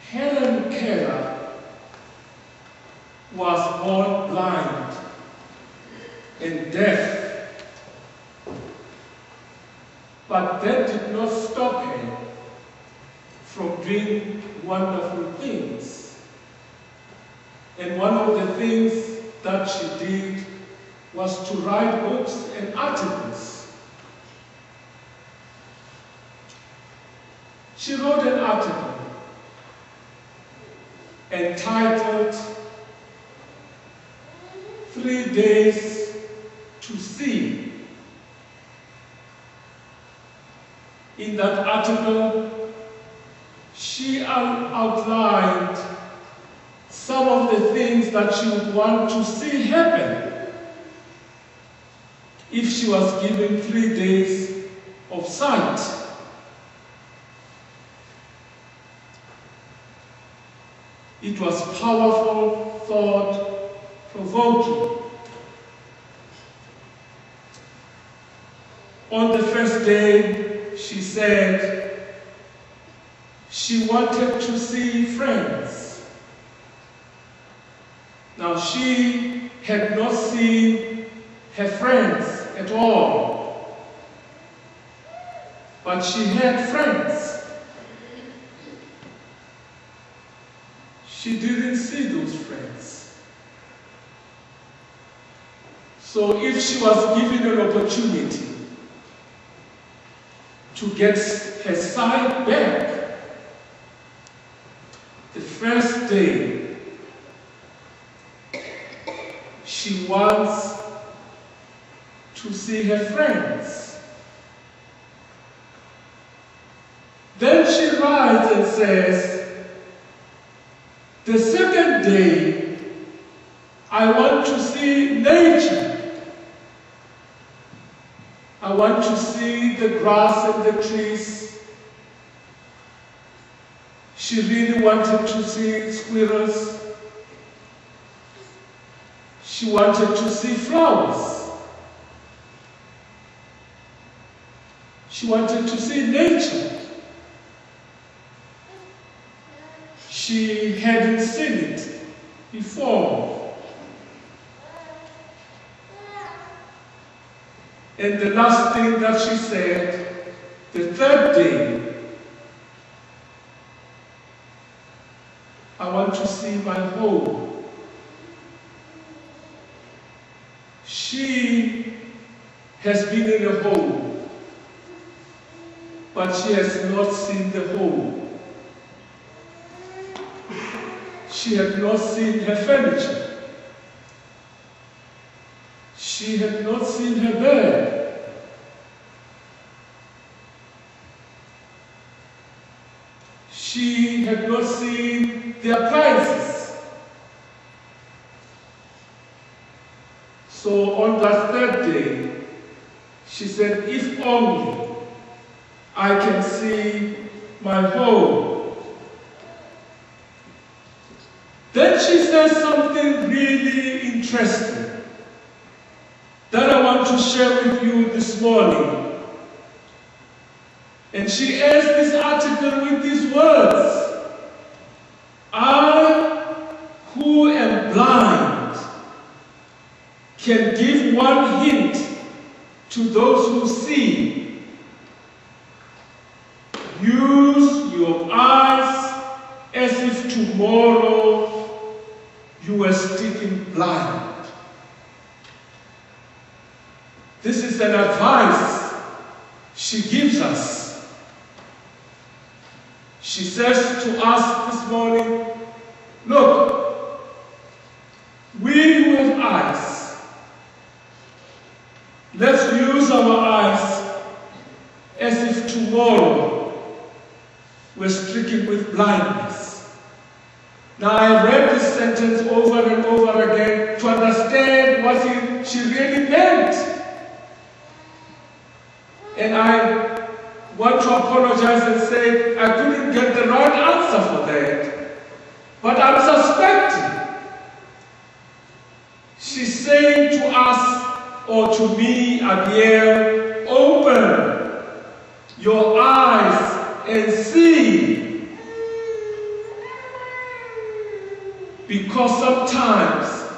Helen Keller was born blind and deaf, but that did not stop her from doing wonderful things. And one of the things that she did was to write books and articles. She wrote an article entitled 3 Days to See. In that article, she outlined some of the things that she would want to see happen if she was given 3 days of sight. It was powerful, thought-provoking. On the first day, she said she wanted to see friends. Now, she had not seen her friends at all, but she had friends. She didn't see those friends. So if she was given an opportunity to get her sight back, the first day, she wants to see her friends. Then she writes and says, the second day, I want to see nature. I want to see the grass and the trees. She really wanted to see squirrels. She wanted to see flowers. She wanted to see nature. She hadn't seen it before. And the last thing that she said, the third day, I want to see my home. She has been in a home, but she has not seen the home. She had not seen her furniture. She had not seen her bed. She had not seen the appliances. So on that third day, she said, if only I can see my home. Then she says something really interesting that I want to share with you this morning. And she ends this article with these words, I, who am blind, can give one hint to those who see. Use your eyes as if tomorrow you were stricken blind. This is an advice she gives us. She says to us this morning, look, we who have eyes, let's use our eyes as if tomorrow we're stricken with blindness. Now, I read this sentence over and over again to understand what she really meant. And I want to apologize and say I couldn't get the right answer for that. But I'm suspecting she's saying to us, or to me, Abiel, open your eyes and see. Because sometimes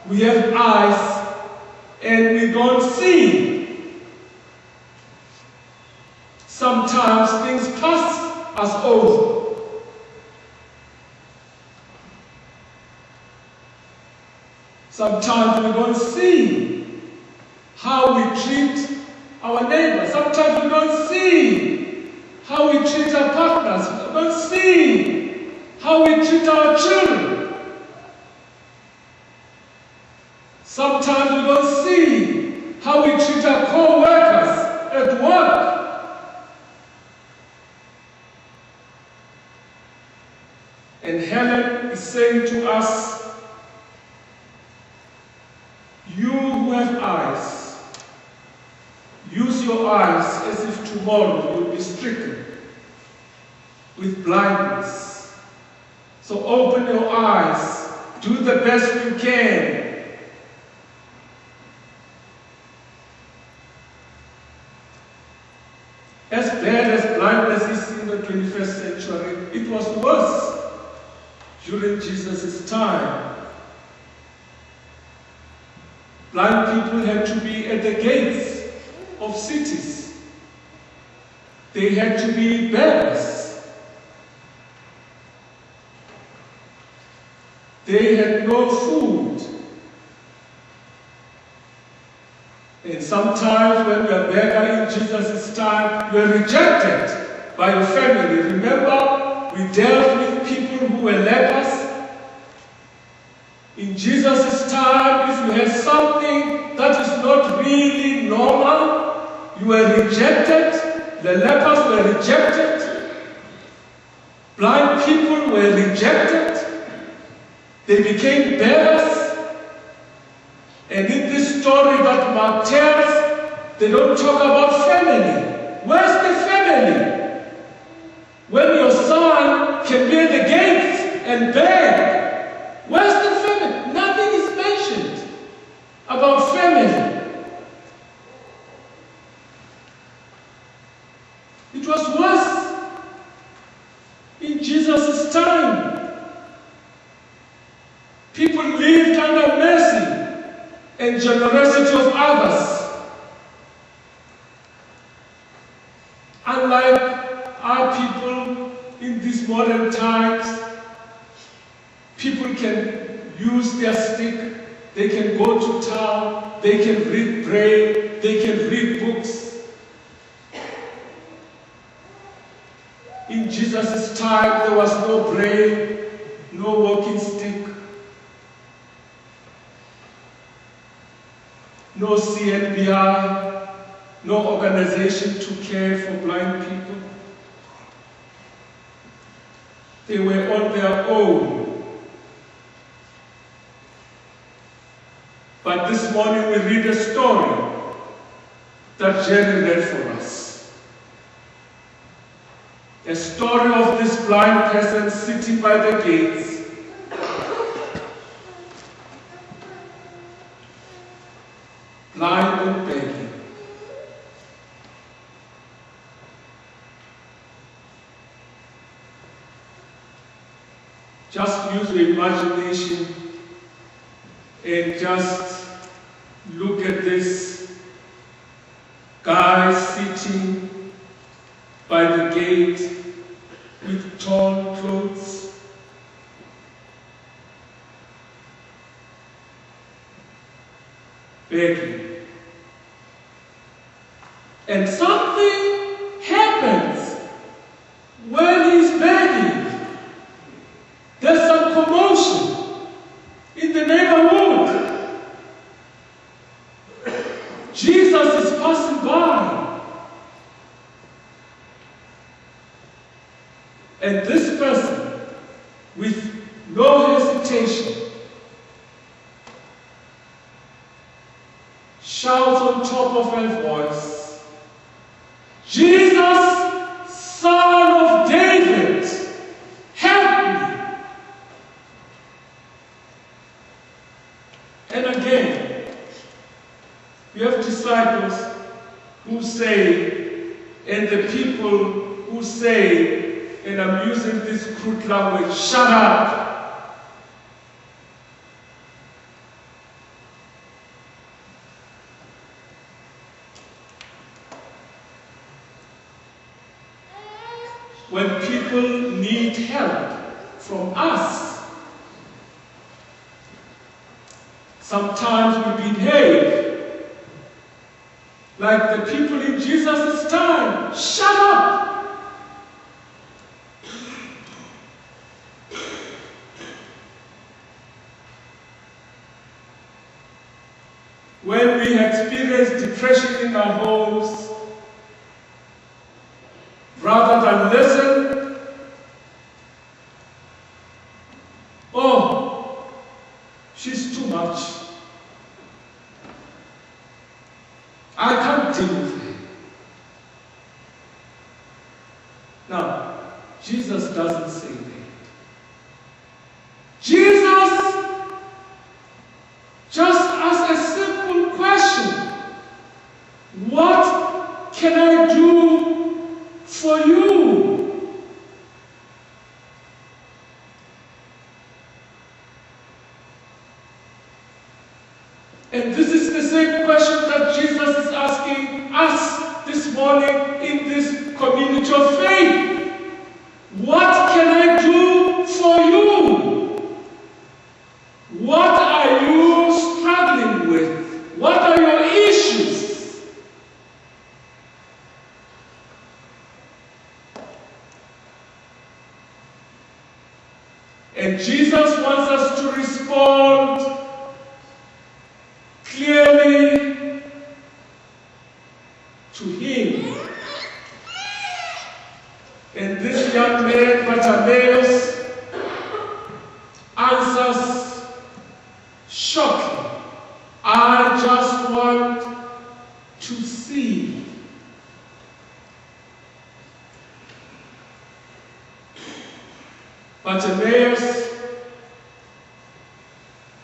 we have eyes and we don't see. Sometimes things pass us over. Sometimes we don't see how we treat our neighbors. Sometimes we don't see how we treat our partners. We don't see how we treat our children. Sometimes we don't see how we treat our co-workers at work. And Helen is saying to us, you who have eyes, use your eyes as if tomorrow you'll be stricken with blindness. So open your eyes, do the best you can. As bad as blindness is in the 21st century, it was worse during Jesus' time. Blind people had to be at the gates of cities. They had to be beggars. They had no food. And sometimes when you are a beggar in Jesus' time, you are rejected by your family. Remember, we dealt with people who were lepers. In Jesus' time, if you had something that is not really normal, you were rejected. The lepers were rejected. Blind people were rejected. They became beggars. And in this story that Mark tells, they don't talk about family. Where's the family? When your son can be at the gates and beg, where's the family? Nothing is mentioned about family. It was worse in Jesus' time. People lived under mercy and generosity of others. Unlike our people in these modern times, people can use their stick, they can go to town, they can read braille, they can read books. In Jesus' time, there was no braille, no walking stick, no CNBI, no organization to care for blind people. They were on their own. But this morning we read a story that Jerry read for us. A story of this blind person sitting by the gates, blind and begging. Just use your imagination and just look at this guy sitting by the gate with torn clothes, begging. And something happens when he's begging. There's some commotion in the neighborhood. Jesus is passing by. And this person, with no hesitation, shouts on top of her voice, "Jesus, Son of David, help me." And again, you have disciples who say, and the people who say, and I'm using this crude language, "Shut up." when people need help from us. Sometimes we behave like the people in Jesus' time. Shut up! When we experience depression in our homes, rather than listen, oh, she's too much. I can't deal with her. Now, Jesus doesn't say that. Jesus just asks a simple question. What can I do for you? And this is the same question that Jesus is asking us this morning in this community of faith. What can I do for you? What are you struggling with? What are your issues? And Jesus wants us to respond clearly to him. And this young man, Bartimaeus, answers shocking. I just want to see. Bartimaeus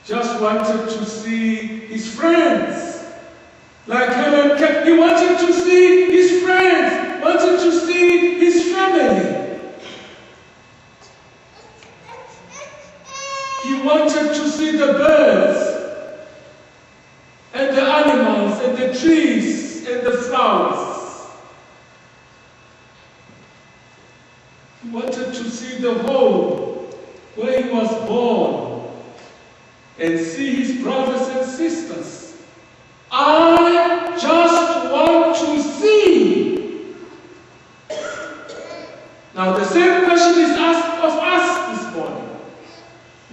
just wanted to see his friends. Like Helen kept, he wanted to see his friends, wanted to see his family. He wanted to see the birds and the animals and the trees and the flowers. He wanted to see the home where he was born and see his brothers and sisters. I just want to see. Now the same question is asked of us this morning.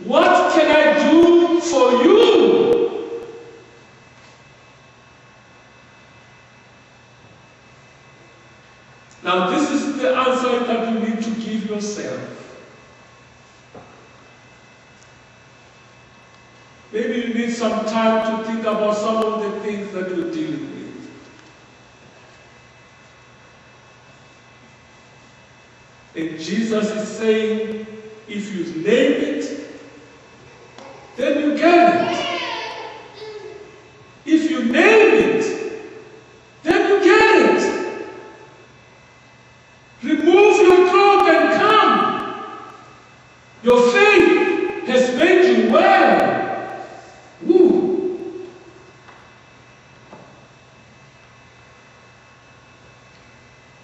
What can I do for you? Now this is the answer that you need to give yourself. Maybe you need some time to think about some of the things that you're dealing with. And Jesus is saying, if you name it, then you get it. If you name it, then you get it. Remove your cloak and come. Your faith has made you well. Woo.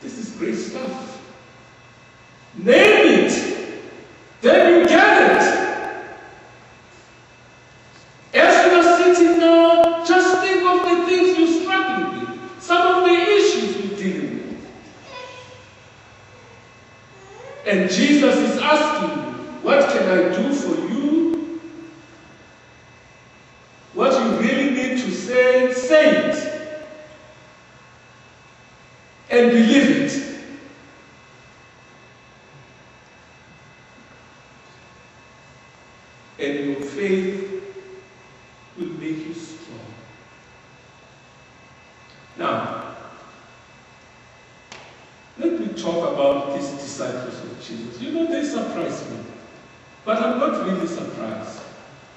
This is great stuff. Name it, then you get it. As you are sitting now, just think of the things you're struggling with, some of the issues you're dealing with. And Jesus is asking, what can I do for you? What you really need to say, say it. And believe it. And your faith will make you strong. Now, let me talk about these disciples of Jesus. You know, they surprised me. But I'm not really surprised.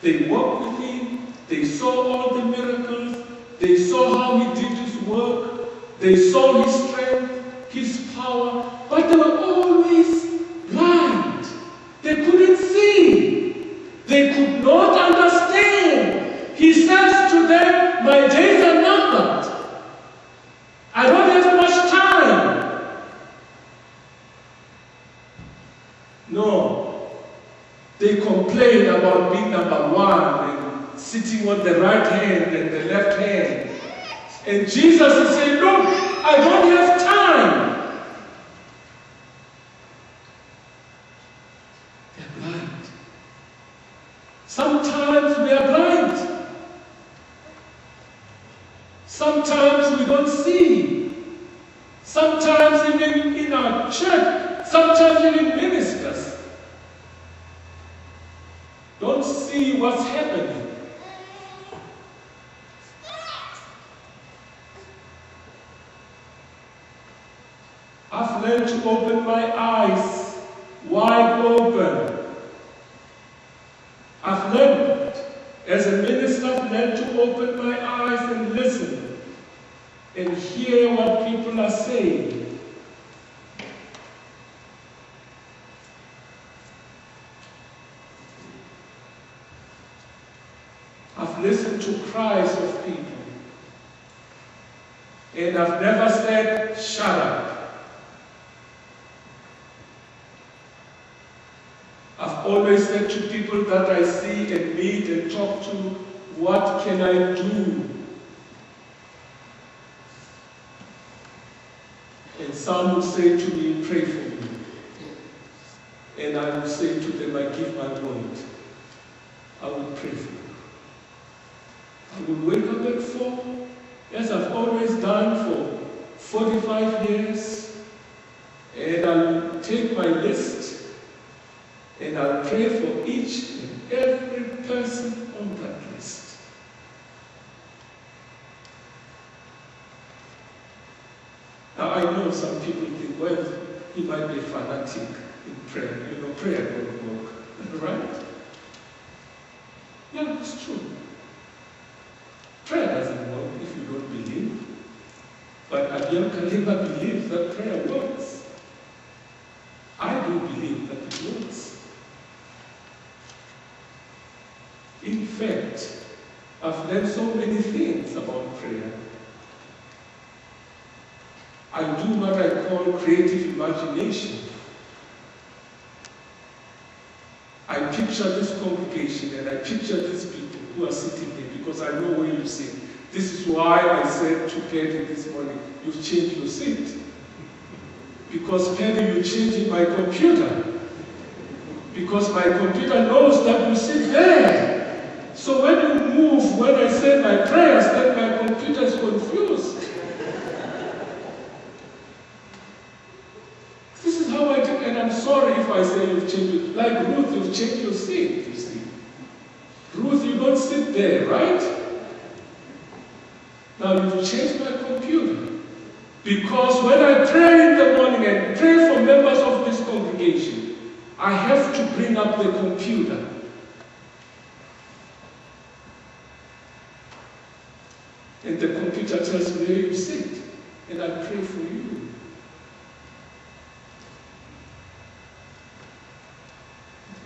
They walked with him. They saw all the miracles. They saw how he did his work. They saw his strength, his power. But they were always blind. They couldn't see. They could not understand. He says to them, my days are numbered. I don't have much time. No. They complain about being number one and sitting on the right hand and the left hand. And Jesus is saying, look, I don't have time. They're blind. Sometimes we are blind. Sometimes we don't see. Sometimes even in our church, sometimes even ministers don't see what's happening. I've learned to open my eyes wide open. I've learned, as a minister, I've learned to open my eyes and listen and hear what people are saying. I've listened to cries of people, and I've never said, shut up. I've always said to people that I see and meet and talk to, what can I do? And some will say to me, pray for me. And I will say to them, I give my word. I will pray for you. I will wake up at 4, as I've always done for 45 years, and I'll take my list, and I'll pray for each and every person on that list. Now I know some people think, well, he might be fanatic in prayer. You know, prayer don't work, right? Yeah, it's true. Prayer doesn't work if you don't believe. But Abiel Khalema believes that prayer works. I do believe that it works. In fact, I've learned so many things about prayer. I do what I call creative imagination. I picture this congregation and I picture these people who are sitting here because I know where you sit. This is why I said to Paddy this morning, you've changed your seat. Because Paddy, you're changing my computer. Because my computer knows that you sit there. So when you move, when I say my prayers, then my computer is confused. This is how I do, and I'm sorry if I say you've changed it. Like Ruth, you've changed your seat, you see. Ruth, you don't sit there, right? Now you've changed my computer. Because when I pray in the morning and pray for members of this congregation, I have to bring up the computer. And the computer tells me where you sit, and I pray for you.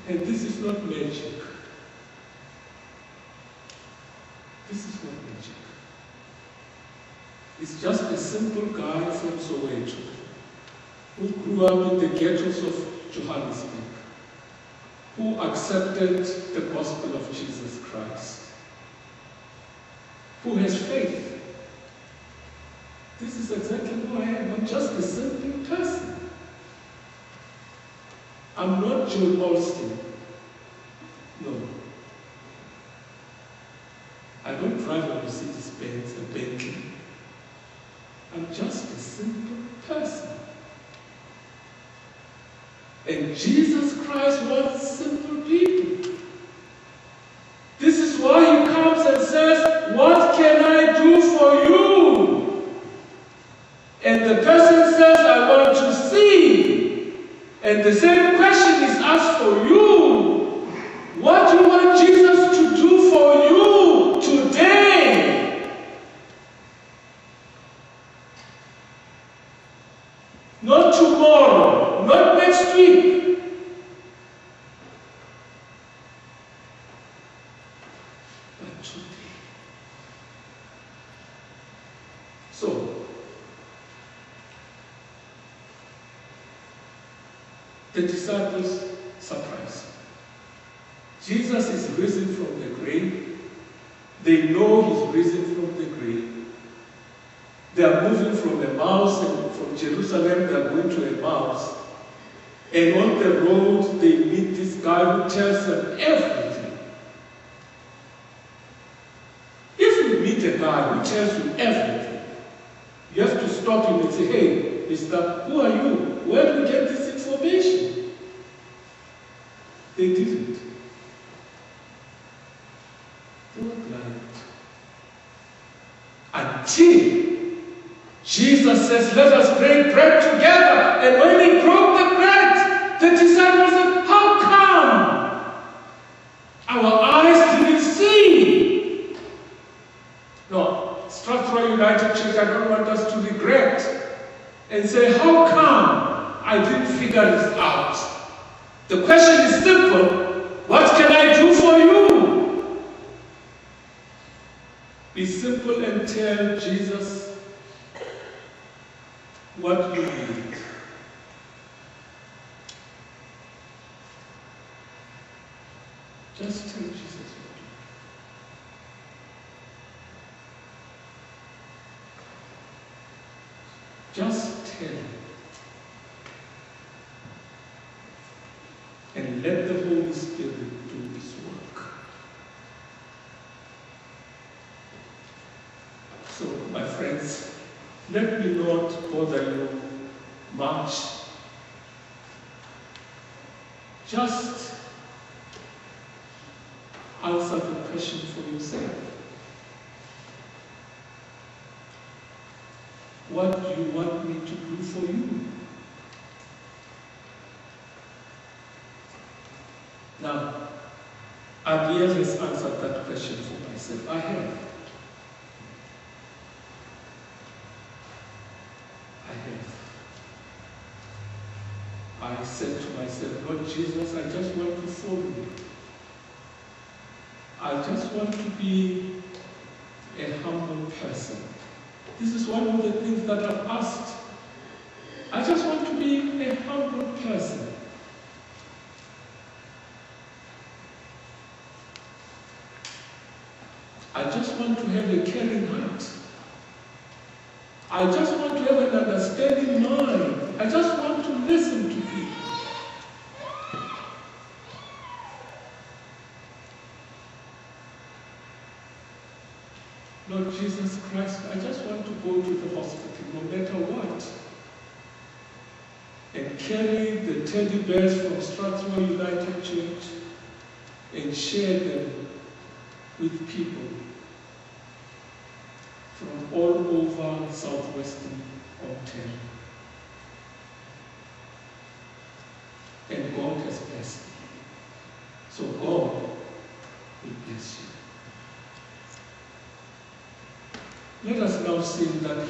And this is not magic. This is not magic. It's just a simple guy from Soweto who grew up in the ghettos of Johannesburg, who accepted the gospel of Jesus Christ, who has faith. This is exactly who I am. I'm just a simple person. I'm not Joel Olstein. No. I don't drive a Mercedes-Benz, a Bentley. I'm just a simple person. And Jesus Christ wants simple people. This is why he comes and says, what can I do for you? And the person says, I want to see. And the same question is asked for you. What do you want Jesus to do for you today? Not tomorrow, not next week. But today. So, The disciples surprised. Jesus is risen from the grave. They know he's risen from the grave. They are moving from Emmaus, and from Jerusalem they are going to Emmaus. And on the road they meet this guy who tells them everything. If you meet a guy who tells you everything, you have to stop him and say, hey, mister, who are you? Where do you get this information? They didn't. They were blind. Until Jesus says, let us break bread together. And when he broke the bread, the disciples said, how come our eyes didn't see? No, Strathroy United Church, I don't want us to regret and say, how come I didn't figure this out? The question is simple. What can I do for you? Be simple and tell Jesus what you need. Just tell Jesus what you need. Just tell him. And let the Holy Spirit do his work. So, my friends, let me not bother you much. Just answer the question for yourself. What do you want me to do for you? Now, Abiel has answered that question for myself. I have. I said to myself, Lord Jesus, I just want to follow you. I just want to be a humble person. This is one of the things that I've asked. I just want to be a humble person. I just want to have a caring heart. I just want to have an understanding mind. I just want to listen to people. Lord Jesus Christ, I just want to go to the hospital no matter what and carry the teddy bears from Strathroy United Church and share them with people from all over southwestern Ontario. And God has blessed me. So God will bless you. Let us now sing that